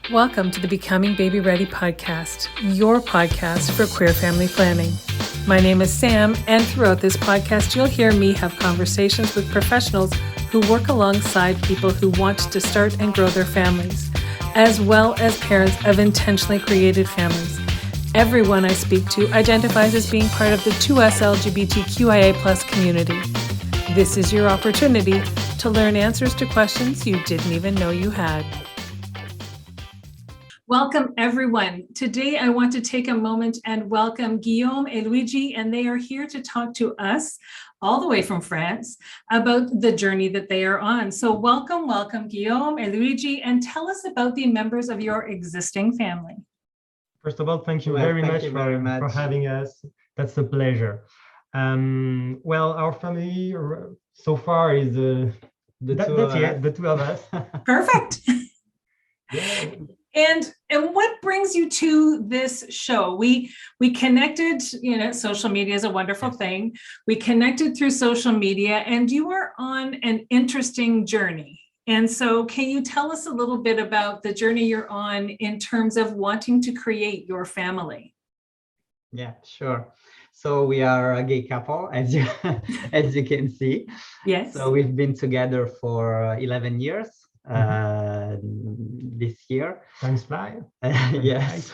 Welcome to the Becoming babyREADY podcast, your podcast for queer family planning. My name is Sam, and throughout this podcast, you'll hear me have conversations with professionals who work alongside people who want to start and grow their families, as well as parents of intentionally created families. Everyone I speak to identifies as being part of the 2S LGBTQIA+ community. This is your opportunity to learn answers to questions you didn't even know you had. Welcome, everyone. Today, I want to take a moment and welcome Guillaume and Luigi, and they are here to talk to us all the way from France about the journey that they are on. So welcome, Guillaume and Luigi, and tell us about the members of your existing family. First of all, thank you very much for having us. That's a pleasure. Well, our family so far is the two of us. Perfect. Yeah. And what brings you to this show? We connected, social media is a wonderful thing. We connected through social media, and you are on an interesting journey. And so can you tell us a little bit about the journey you're on in terms of wanting to create your family? Yeah, sure. So we are a gay couple, as you can see. Yes. So we've been together for 11 years. This year. Time's fly. Yes.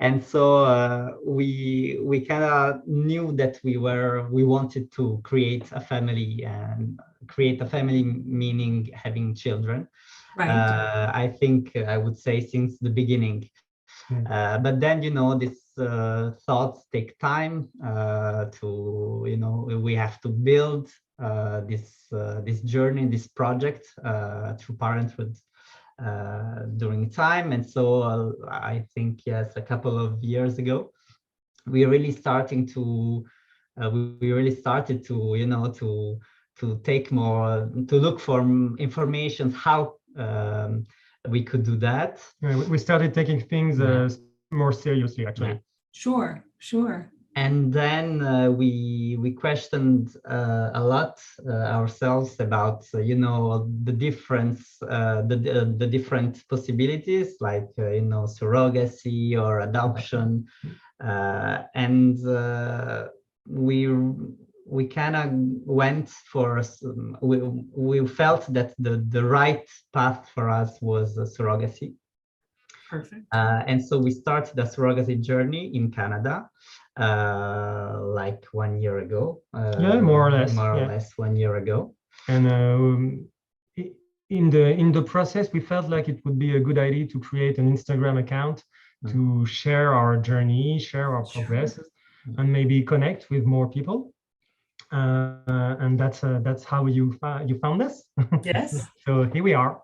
And so we kind of knew that we wanted to create a family, and create a family meaning having children. Right. I think I would say since the beginning. But then, these thoughts take time we have to build this journey, this project through parenthood during time. And so I think, yes, a couple of years ago, we really started to take more, to look for information how we could do that. We started taking things more seriously, actually. Yeah. Sure. And then we questioned a lot ourselves about the difference, the different possibilities, like surrogacy or adoption, and we kind of went for we felt that the right path for us was surrogacy. Perfect. And so we started the surrogacy journey in Canada. Like 1 year ago. More or less 1 year ago. And in the process, we felt like it would be a good idea to create an Instagram account to share our journey, share our progresses, and maybe connect with more people. And that's how you found us. Yes. So here we are.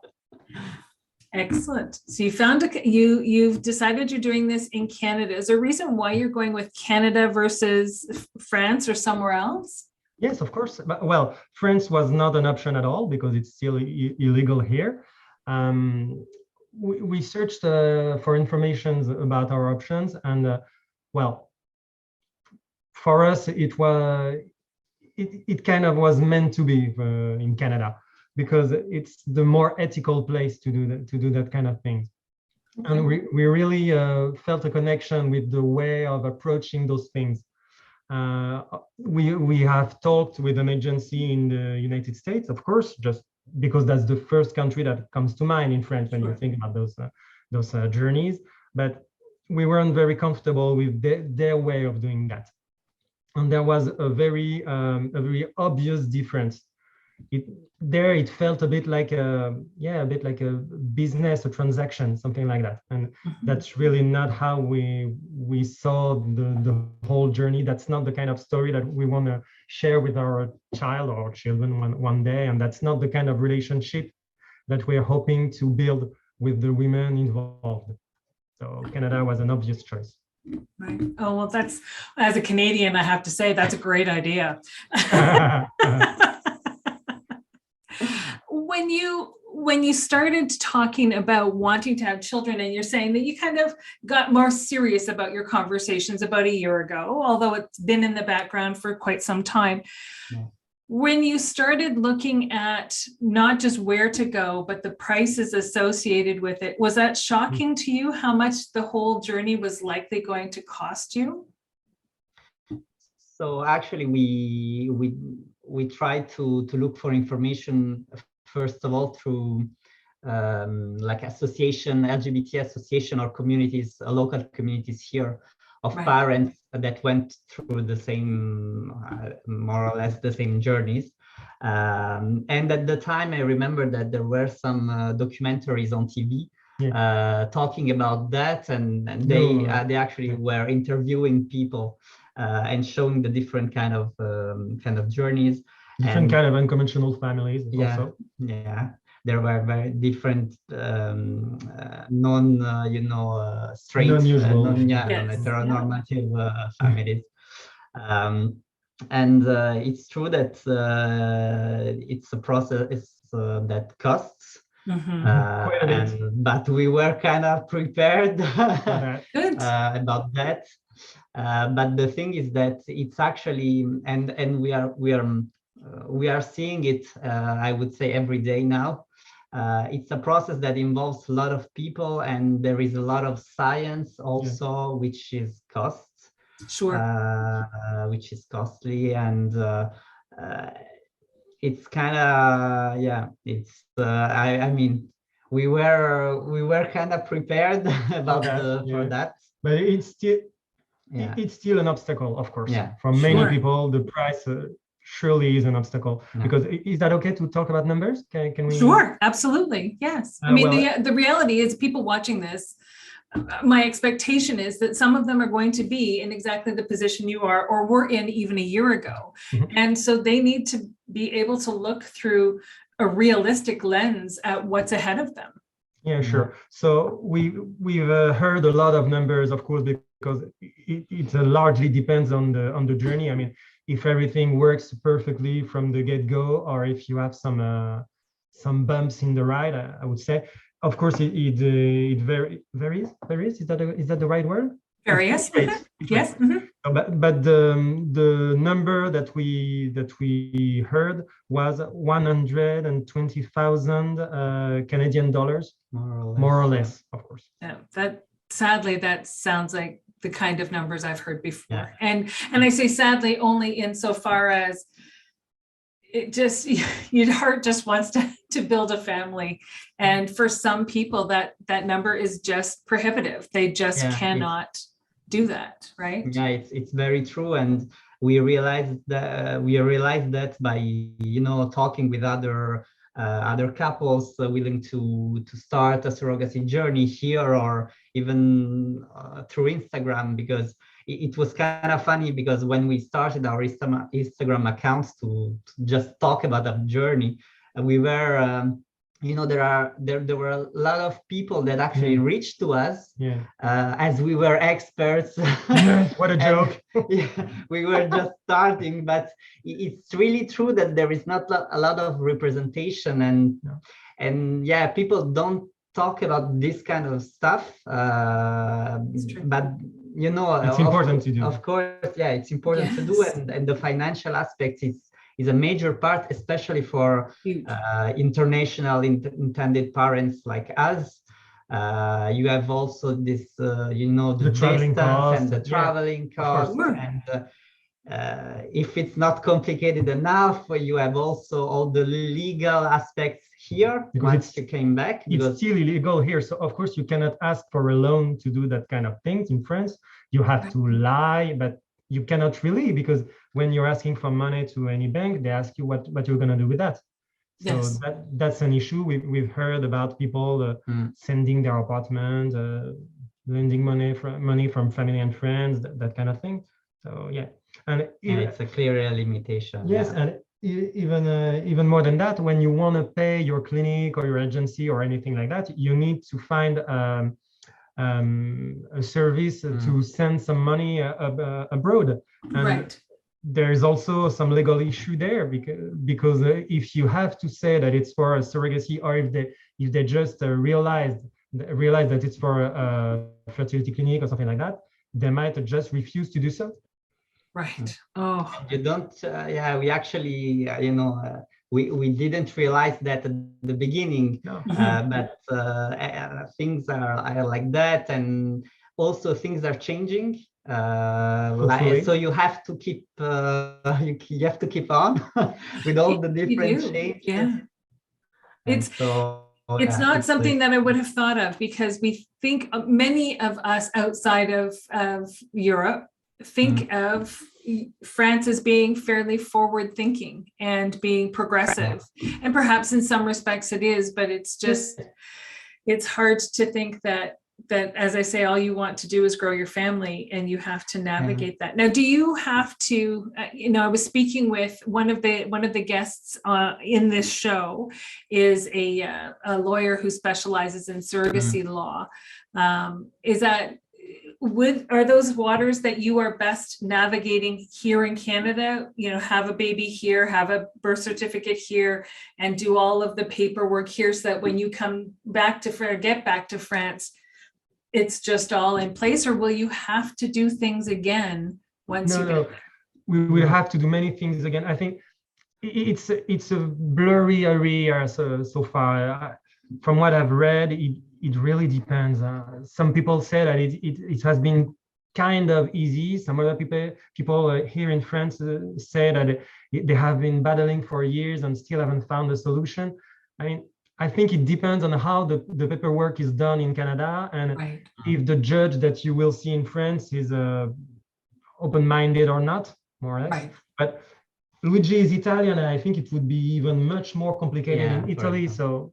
Excellent. So you've decided you're doing this in Canada. Is there a reason why you're going with Canada versus France or somewhere else? Yes, of course. Well, France was not an option at all because it's still illegal here. We searched for information about our options, and for us it kind of was meant to be in Canada, because it's the more ethical place to do that kind of thing. Okay. And we really felt a connection with the way of approaching those things. We have talked with an agency in the United States, of course, just because that's the first country that comes to mind in France when you think about those journeys. But we weren't very comfortable with their way of doing that, and there was a very obvious difference. It felt a bit like a business, a transaction, something like that, and that's really not how we saw the whole journey. That's not the kind of story that we want to share with our child or children one day, and that's not the kind of relationship that we're hoping to build with the women involved. So Canada was an obvious choice. Right. Oh, well, that's, as a Canadian, I have to say that's a great idea. When you started talking about wanting to have children, and you're saying that you kind of got more serious about your conversations about a year ago, although it's been in the background for quite some time. When you started looking at not just where to go, but the prices associated with it, was that shocking to you how much the whole journey was likely going to cost you? So actually, we tried to look for information first of all through like LGBT association or communities, local communities here of Right. parents that went through the same, more or less the same journeys. And at the time, I remember that there were some documentaries on TV talking about that, and they actually were interviewing people and showing the different kind of journeys, different kind of unconventional families. Also. Yeah. There were very different straight, non-usual, non-heteronormative families. And it's true that it's a process that costs. But we were kind of prepared about that. But the thing is that it's actually, and we are seeing it, I would say, every day now. It's a process that involves a lot of people, and there is a lot of science also, which is costs. Sure. Which is costly, and it's kind of it's I mean, we were kind of prepared about for that, but it's still an obstacle, of course. For many people, the price surely is an obstacle. Because is that okay to talk about numbers? Can we? Sure, absolutely, yes. I mean, the reality is, people watching this, my expectation is that some of them are going to be in exactly the position you are or were in even a year ago. And so they need to be able to look through a realistic lens at what's ahead of them. Yeah, sure. So we've heard a lot of numbers, of course, because it largely depends on the journey. I mean, if everything works perfectly from the get-go, or if you have some bumps in the ride, I would say. Of course, it varies. Is that the right word? Various. Yes. But the number that we heard was 120,000 Canadian dollars, more or less, of course. That sadly, that sounds like the kind of numbers I've heard before. And I say sadly only insofar as it just, your heart just wants to build a family. And for some people that number is just prohibitive. They just cannot do that, right? Yeah, it's very true. And we realized that by, talking with other couples willing to start a surrogacy journey here, or even through Instagram, because it was kind of funny, because when we started our Instagram accounts to just talk about that journey, we were there were a lot of people that actually reached to us as we were experts. What a joke. We were just starting, but it's really true that there is not a lot of representation, and people don't talk about this kind of stuff, but it's important to do. Of course, it's important to do, and the financial aspect is a major part, especially for international intended parents like us. You have also this, the traveling costs and the traveling costs, and if it's not complicated enough, you have also all the legal aspects here once you came back. It's still illegal here, so of course you cannot ask for a loan to do that kind of things in France. You have to lie, but you cannot really, because when you're asking for money to any bank, they ask you what you're going to do with that. So that's an issue. We've heard about people sending their apartment, lending money from family and friends, that kind of thing. So and it's a clear limitation. Yes, and even more than that, when you want to pay your clinic or your agency or anything like that, you need to find a service to send some money abroad. And there is also some legal issue there, because if you have to say that it's for a surrogacy, or if they just realize that it's for a fertility clinic or something like that, they might just refuse to do so. Right. Oh, You don't, we actually, we didn't realize that at the beginning, No. but things are like that, and also things are changing. Hopefully. So you have to keep you have to keep on with all the you different do. changes. Yeah. And It's so it's not something that I would have thought of, because we think, many of us outside of Europe think of France as being fairly forward thinking and being progressive. And perhaps in some respects it is, but it's just, it's hard to think that, as I say, all you want to do is grow your family, and you have to navigate that. Now, do you have to, I was speaking with one of the guests in this show is a lawyer who specializes in surrogacy law. Are those waters that you are best navigating here in Canada? Have a baby here, have a birth certificate here, and do all of the paperwork here, so that when you come back get back to France, it's just all in place? Or will you have to do things again once you get there? We will have to do many things again. I think it's a blurry area so far. From what I've read, it really depends. Some people say that it has been kind of easy. Some other people here in France say that they have been battling for years and still haven't found a solution. I mean, I think it depends on how the paperwork is done in Canada, and if the judge that you will see in France is open-minded or not, more or less. Right. But Luigi is Italian, and I think it would be even much more complicated in Italy. So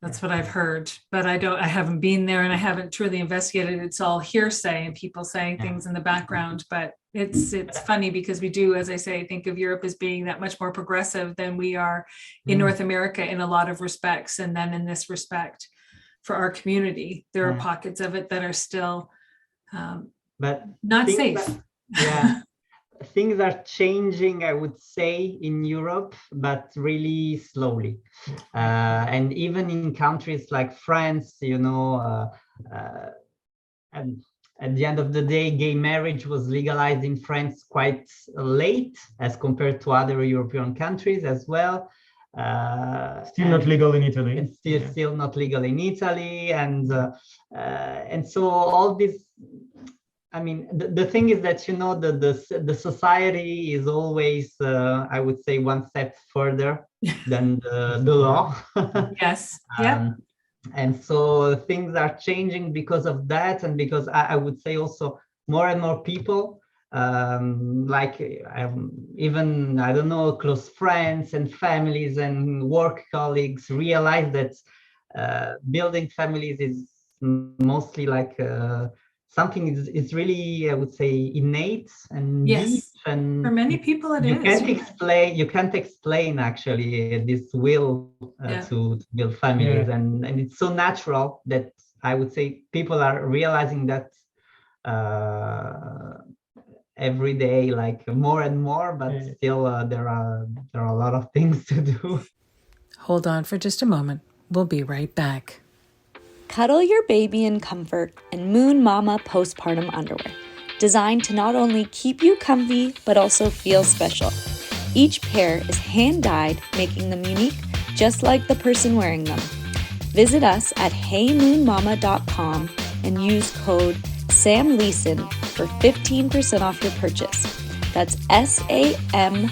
that's what I've heard, but I haven't been there, and I haven't truly investigated. It's all hearsay and people saying things in the background, but it's funny, because we do, as I say, think of Europe as being that much more progressive than we are in North America in a lot of respects. And then in this respect, for our community, there are pockets of it that are still but not safe. Things are changing, I would say, in Europe, but really slowly. And even in countries like France, and at the end of the day, gay marriage was legalized in France quite late as compared to other European countries as well. Still not legal in Italy. It's still not legal in Italy, and so all this. I mean, the thing is that the society is always, I would say, one step further than the law. Yes. Yeah. And so things are changing because of that, and because I would say also more and more people, even, I don't know, close friends and families and work colleagues realize that building families is mostly like something is really, I would say, innate and deep, and for many people it you is. You can't explain actually this will to build families, and it's so natural that I would say people are realizing that every day, like more and more, but still there are a lot of things to do. Hold on for just a moment. We'll be right back. Cuddle your baby in comfort in Moon Mama postpartum underwear, designed to not only keep you comfy, but also feel special. Each pair is hand-dyed, making them unique, just like the person wearing them. Visit us at heymoonmama.com and use code SAMLEESON for 15% off your purchase. That's SAMLEEESON.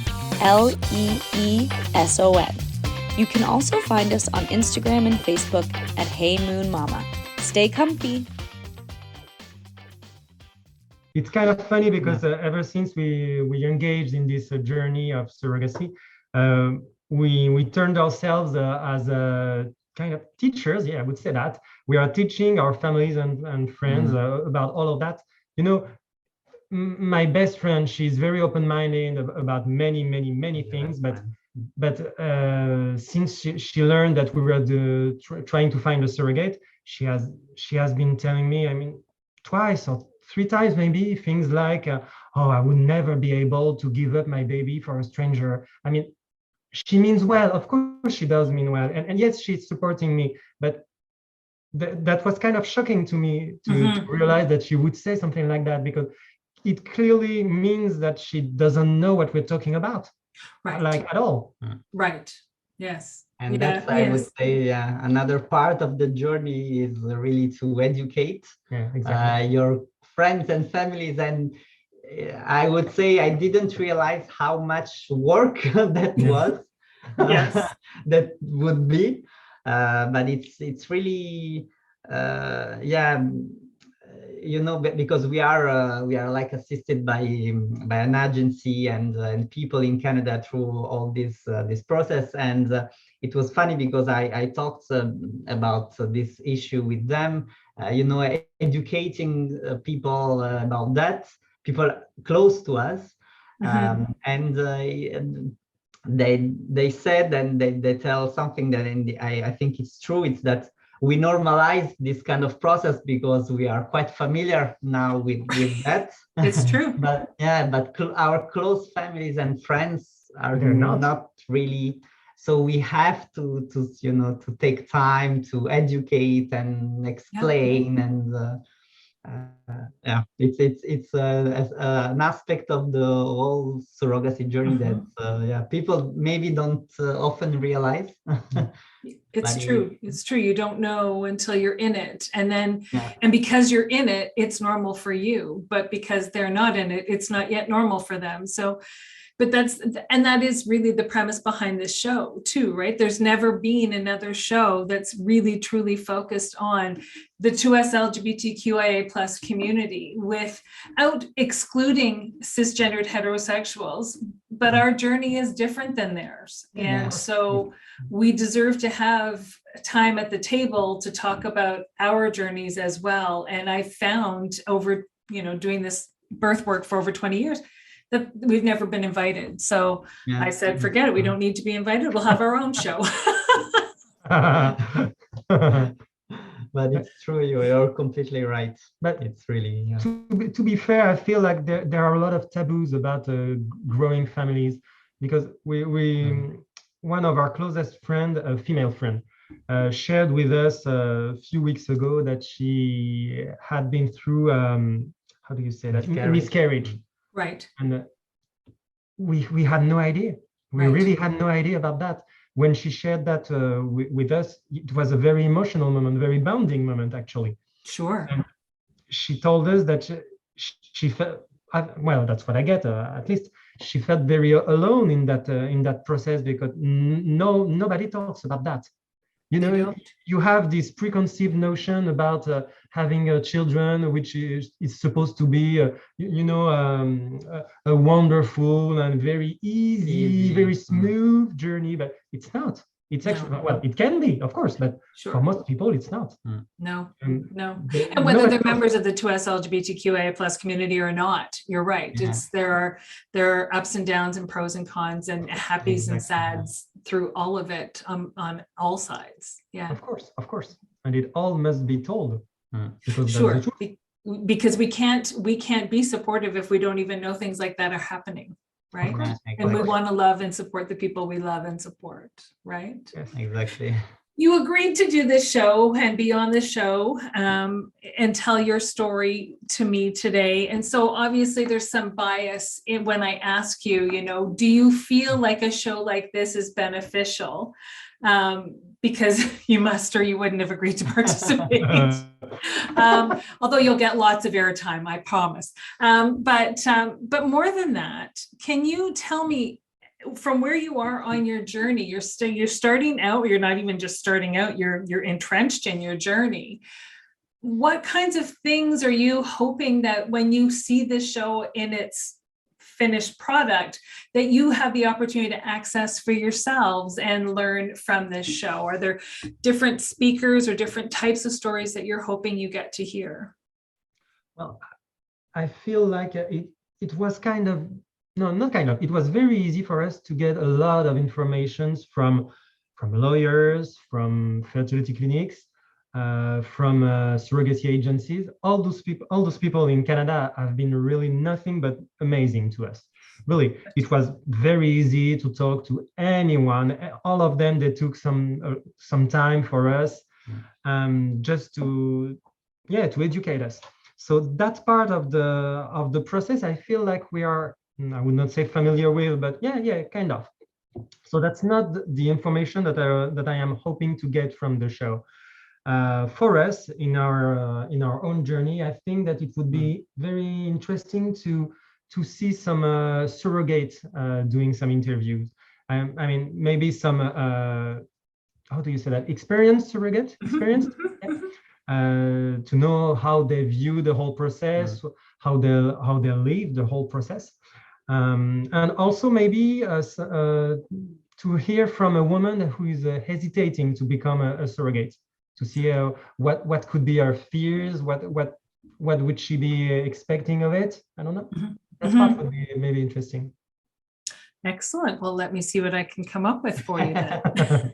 You can also find us on Instagram and Facebook at Hey Moon Mama. Stay comfy. It's kind of funny because ever since we engaged in this journey of surrogacy, we turned ourselves as kind of teachers. I would say that we are teaching our families and friends about all of that. My best friend, she's very open-minded about many things, but since she learned that we were trying to find a surrogate, she has been telling me, I mean, twice or three times maybe, things like, oh, I would never be able to give up my baby for a stranger. I mean, she means well, of course she does mean well, and yes, she's supporting me, but that was kind of shocking to me to realize that she would say something like that, because it clearly means that she doesn't know what we're talking about, like at all. Right. Yes. And that's, I would say, another part of the journey is really to educate your friends and families. And I would say I didn't realize how much work that was, that would be. But it's really, because we are like assisted by an agency and people in Canada through all this process. And it was funny because I talked about this issue with them, educating people about that, people close to us. And they said, and they tell something that I think it's true, it's that we normalize this kind of process because we are quite familiar now with that. It's true. But our close families and friends are not really. So we have to take time to educate and explain, and it's an aspect of the whole surrogacy journey that people maybe don't often realize. It's true. It's true. You don't know until you're in it. And then, and because you're in it, it's normal for you, but because they're not in it, it's not yet normal for them. So, but that is really the premise behind this show too, right? There's never been another show that's really truly focused on the 2S LGBTQIA plus community without excluding cisgendered heterosexuals, but our journey is different than theirs. And so we deserve to have time at the table to talk about our journeys as well. And I found over, doing this birth work for over 20 years, that we've never been invited. So I said, forget it. We don't need to be invited. We'll have our own show. But it's true. You're completely right. But it's really... To be fair, I feel like there are a lot of taboos about growing families, because one of our closest friend, a female friend, shared with us a few weeks ago that she had been through, how do you say that? Miscarriage. Right. And we had no idea. We really had no idea about that. When she shared that with us, it was a very emotional moment, very bonding moment, actually. Sure. And she told us that she felt, well, that's what I get. At least she felt very alone in that process, because nobody talks about that. You have this preconceived notion about having children, which is supposed to be, a wonderful and very easy, very smooth journey, but it's not. It's actually, well, it can be, of course, but for most people, it's not. No. And whether they're members of the 2S LGBTQIA plus community or not, you're right. It's there are ups and downs and pros and cons and happies and sads through all of it, on all sides. Yeah. Of course. And it all must be told. Because we can't be supportive if we don't even know things like that are happening. Right. And we want to love and support the people we love and support. Right. Yes, exactly. You agreed to do this show and be on the show and tell your story to me today. And so obviously there's some bias when I ask you, do you feel like a show like this is beneficial? Because you must, or you wouldn't have agreed to participate. Although you'll get lots of airtime, I promise. But more than that, can you tell me, from where you are on your journey, you're starting out, you're not even just starting out, you're entrenched in your journey. What kinds of things are you hoping that when you see this show in its finished product, that you have the opportunity to access for yourselves and learn from this show? Are there different speakers or different types of stories that you're hoping you get to hear? Well, I feel like it was it was very easy for us to get a lot of information from lawyers, from fertility clinics, from surrogacy agencies. All those people in Canada have been really nothing but amazing to us. Really, it was very easy to talk to anyone. All of them, they took some time for us, just to educate us. So that part of the process, I feel like we are, I would not say familiar with, but yeah, kind of. So that's not the information that I am hoping to get from the show. For us in our own journey, I think that it would be very interesting to see some surrogates doing some interviews. I mean, maybe some how do you say that? Experienced surrogate, experienced, to know how they view the whole process, how they live the whole process, and also maybe to hear from a woman who is hesitating to become a surrogate, to see what could be her fears, what would she be expecting of it. I don't know. That part would be maybe interesting. Excellent. Well, let me see what I can come up with for you then.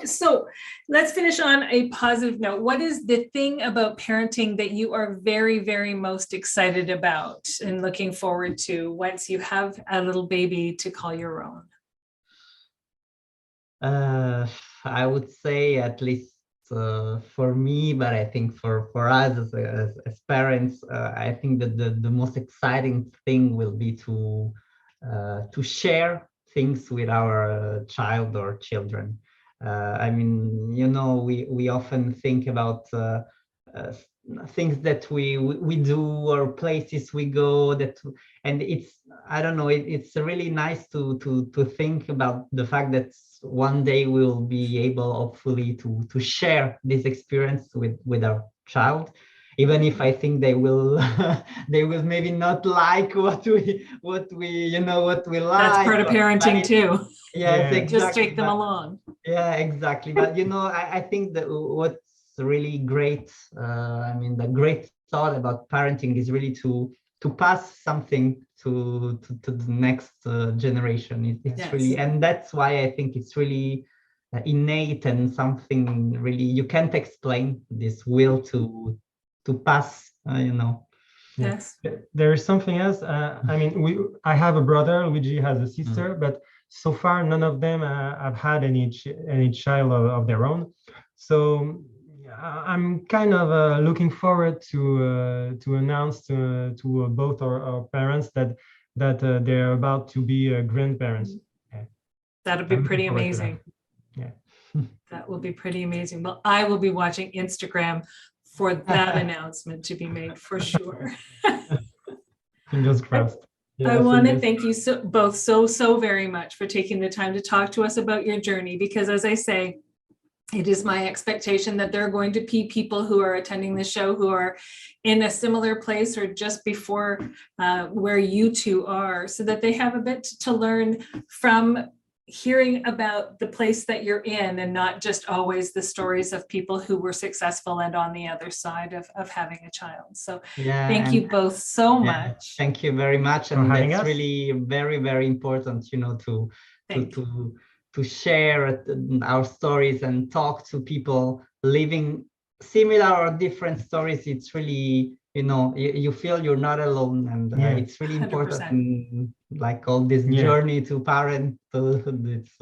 So let's finish on a positive note. What is the thing about parenting that you are very, very most excited about and looking forward to once you have a little baby to call your own? I would say, at least for me, but I think for us as parents, I think that the most exciting thing will be to share things with our child or children. I mean, you know, we often think about things that we do or places we go, and it's, I don't know, it's really nice to think about the fact that one day we'll be able, hopefully, to share this experience with our child, even if I think they will they will maybe not like what we like. That's part of parenting too. Yes, exactly. Just take them along. Yeah, exactly. But I think that what's really great, I mean, the great thought about parenting is really to pass something to the next generation. It's Yes. really, and that's why I think it's really innate and something really you can't explain, this will to pass. Yes. There is something else. I mean, I have a brother. Luigi has a sister, but so far none of them have had any child of their own. So I'm kind of looking forward to announce to both our parents that they're about to be grandparents. That would be pretty amazing. Yeah. That will be pretty amazing. Well, I will be watching Instagram for that announcement to be made, for sure. Fingers crossed. I want to thank you both so very much for taking the time to talk to us about your journey, because as I say, it is my expectation that there are going to be people who are attending the show who are in a similar place or just before where you two are, so that they have a bit to learn from hearing about the place that you're in, and not just always the stories of people who were successful and on the other side of having a child. So thank you both so much. Thank you very much. And that's really very, very important, to share our stories and talk to people living similar or different stories. It's really, you feel you're not alone, and it's really important. 100%. Like all this journey to parent, it's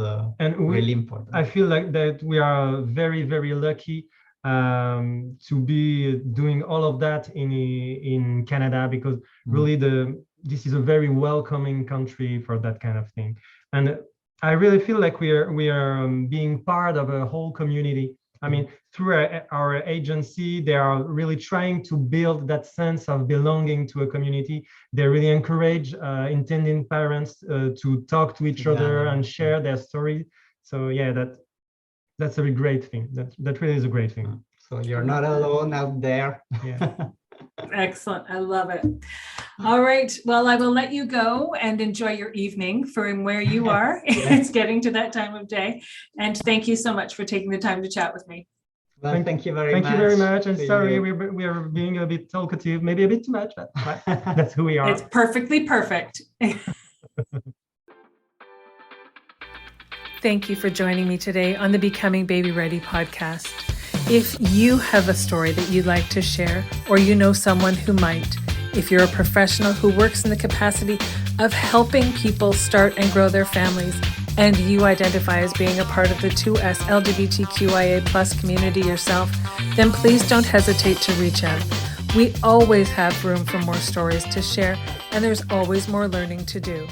really important. I feel like that we are very, very lucky to be doing all of that in Canada, because really this is a very welcoming country for that kind of thing. And I really feel like we are being part of a whole community. I mean, through our agency, they are really trying to build that sense of belonging to a community. They really encourage intending parents to talk to each other and share their story. So that's a great thing. That really is a great thing. So you're not alone out there. Yeah. Excellent. I love it. All right. Well, I will let you go and enjoy your evening from where you are. It's getting to that time of day. And thank you so much for taking the time to chat with me. Well, thank you very much. Thank you very much. And sorry, we are being a bit talkative, maybe a bit too much, but that's who we are. It's perfectly perfect. Thank you for joining me today on the Becoming Baby Ready podcast. If you have a story that you'd like to share, or you know someone who might, if you're a professional who works in the capacity of helping people start and grow their families, and you identify as being a part of the 2S LGBTQIA+ community yourself, then please don't hesitate to reach out. We always have room for more stories to share, and there's always more learning to do.